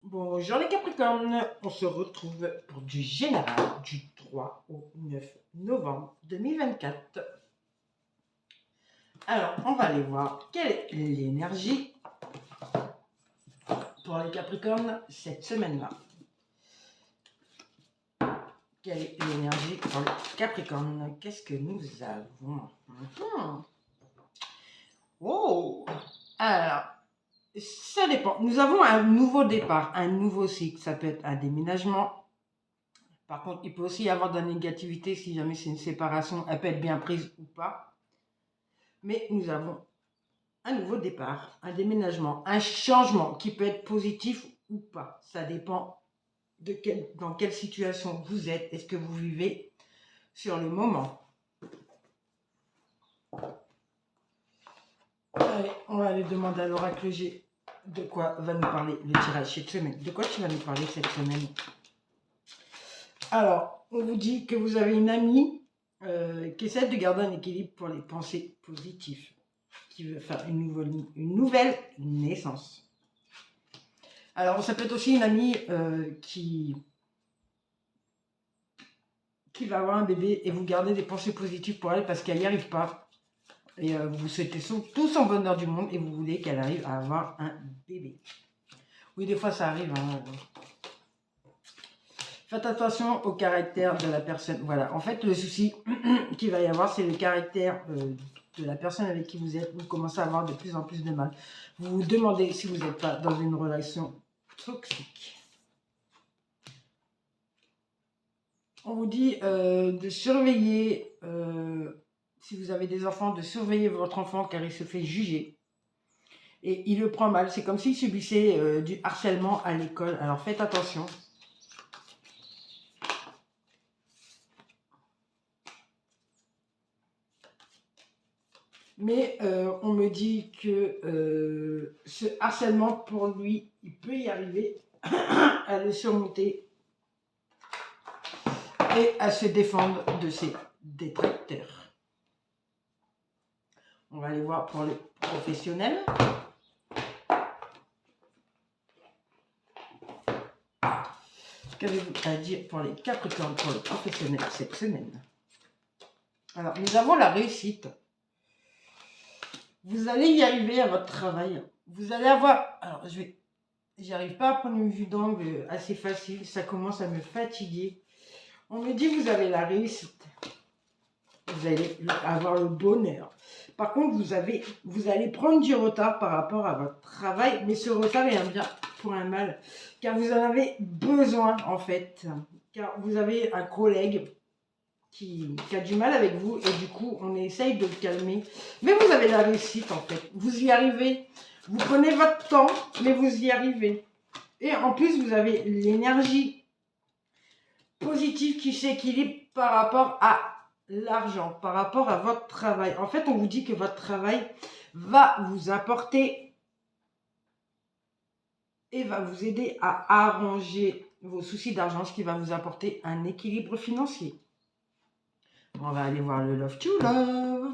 Bonjour les Capricornes, on se retrouve pour du général du 3 au 9 novembre 2024. Alors, on va aller voir quelle est l'énergie pour les Capricornes cette semaine-là. Quelle est l'énergie pour les Capricornes? Qu'est-ce que nous avons? Oh! Alors, ça dépend. Nous avons un nouveau départ, un nouveau cycle. Ça peut être un déménagement. Par contre, il peut aussi y avoir de la négativité si jamais c'est une séparation. Elle peut être bien prise ou pas. Mais nous avons un nouveau départ, un déménagement, un changement qui peut être positif ou pas. Ça dépend dans quelle situation vous êtes et ce que vous vivez sur le moment. Allez, on va aller demander à l'oracle G de quoi va nous parler le tirage cette semaine. De quoi tu vas nous parler cette semaine? Alors, on vous dit que vous avez une amie qui essaie de garder un équilibre pour les pensées positives, qui veut faire une nouvelle naissance. Alors, ça peut être aussi une amie qui va avoir un bébé et vous gardez des pensées positives pour elle parce qu'elle n'y arrive pas. Et vous souhaitez tout son bonheur du monde et vous voulez qu'elle arrive à avoir un bébé. Oui, des fois ça arrive. Hein. Faites attention au caractère de la personne. Voilà, en fait, le souci qu'il va y avoir, c'est le caractère de la personne avec qui vous êtes. Vous commencez à avoir de plus en plus de mal. Vous vous demandez si vous n'êtes pas dans une relation toxique. On vous dit de surveiller, si vous avez des enfants, de surveiller votre enfant car il se fait juger. Et il le prend mal. C'est comme s'il subissait du harcèlement à l'école. Alors faites attention. Mais on me dit que ce harcèlement, pour lui, il peut y arriver à le surmonter et à se défendre de ses détracteurs. On va aller voir pour les professionnels. Qu'avez-vous à dire pour les Capricornes, pour les professionnels cette semaine? Alors, nous avons la réussite. Vous allez y arriver à votre travail. Vous allez avoir... Alors, j'arrive pas à prendre une vue d'angle assez facile. Ça commence à me fatiguer. On me dit que vous avez la réussite. Vous allez avoir le bonheur. Par contre, vous allez prendre du retard par rapport à votre travail. Mais ce retard est un bien pour un mal. Car vous en avez besoin, en fait. Car vous avez un collègue qui a du mal avec vous. Et du coup, on essaye de le calmer. Mais vous avez la réussite, en fait. Vous y arrivez. Vous prenez votre temps, mais vous y arrivez. Et en plus, vous avez l'énergie positive qui s'équilibre par rapport à l'argent, par rapport à votre travail. En fait, on vous dit que votre travail va vous apporter et va vous aider à arranger vos soucis d'argent, ce qui va vous apporter un équilibre financier. On va aller voir le Love to Love.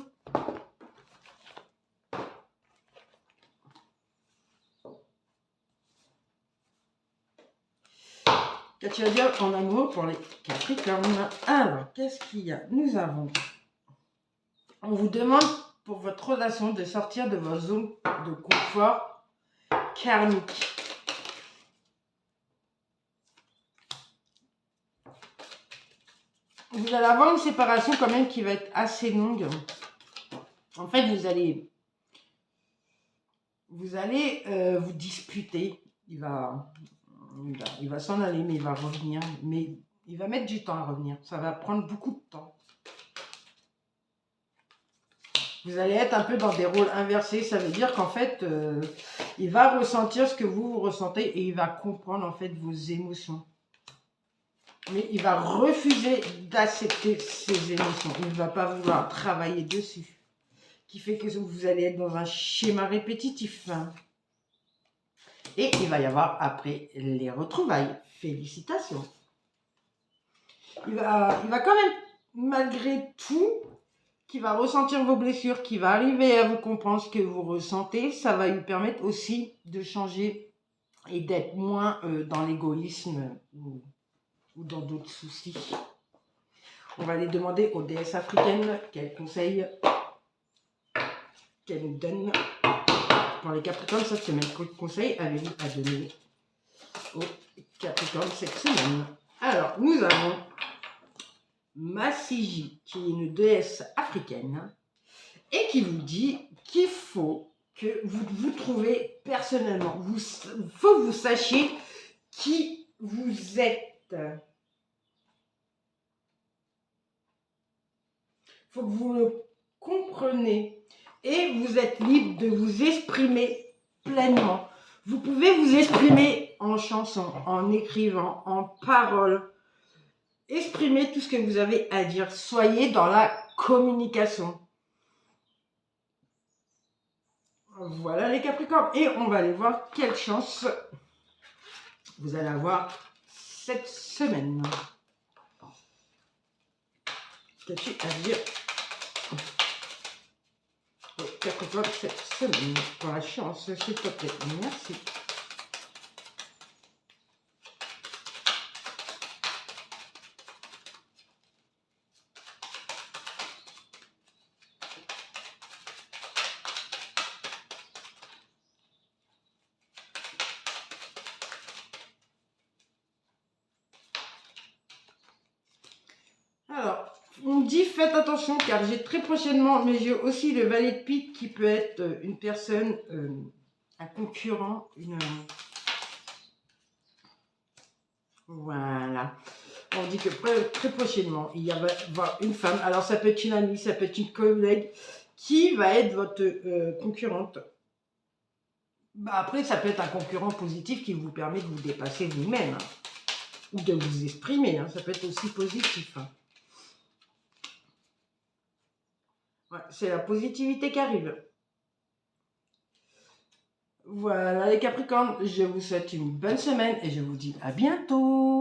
Qu'as-tu à dire en amour pour les Capricornes? Alors, qu'est-ce qu'il y a? Nous avons... On vous demande pour votre relation de sortir de votre zone de confort karmique. Vous allez avoir une séparation quand même qui va être assez longue. En fait, vous allez vous disputer. Il va s'en aller, mais il va revenir. Mais il va mettre du temps à revenir. Ça va prendre beaucoup de temps. Vous allez être un peu dans des rôles inversés. Ça veut dire qu'en fait, il va ressentir ce que vous ressentez et il va comprendre en fait vos émotions. Mais il va refuser d'accepter ses émotions. Il ne va pas vouloir travailler dessus. Qui fait que vous allez être dans un schéma répétitif. Et il va y avoir après les retrouvailles. Félicitations. Il va quand même, malgré tout, qui va ressentir vos blessures, qui va arriver à vous comprendre ce que vous ressentez. Ça va lui permettre aussi de changer et d'être moins dans l'égoïsme ou dans d'autres soucis. On va aller demander aux déesses africaines quels conseils qu'elles nous donnent pour les Capricornes cette semaine. Quel conseil avez-vous à donner aux Capricornes cette semaine? Alors, nous avons Masiji, qui est une déesse africaine, et qui vous dit qu'il faut que vous vous trouvez personnellement. Il faut que vous sachiez qui vous êtes. Il faut que vous le compreniez. Et vous êtes libre de vous exprimer pleinement. Vous pouvez vous exprimer en chanson, en écrivant, en paroles. Exprimez tout ce que vous avez à dire. Soyez dans la communication. Voilà les Capricornes. Et on va aller voir quelle chance vous allez avoir cette semaine. Qu'as-tu à dire aux Capricornes cette semaine pour la chance, s'il te plaît? Merci. Alors, on me dit faites attention car j'ai très prochainement, mais j'ai aussi le valet de pique qui peut être une personne, un concurrent, voilà. On dit que très prochainement, il va y avoir une femme, alors ça peut être une amie, ça peut être une collègue, qui va être votre concurrente. Bah après, ça peut être un concurrent positif qui vous permet de vous dépasser vous-même, hein, ou de vous exprimer, hein, ça peut être aussi positif. Hein. Ouais, c'est la positivité qui arrive. Voilà les Capricornes, je vous souhaite une bonne semaine et je vous dis à bientôt.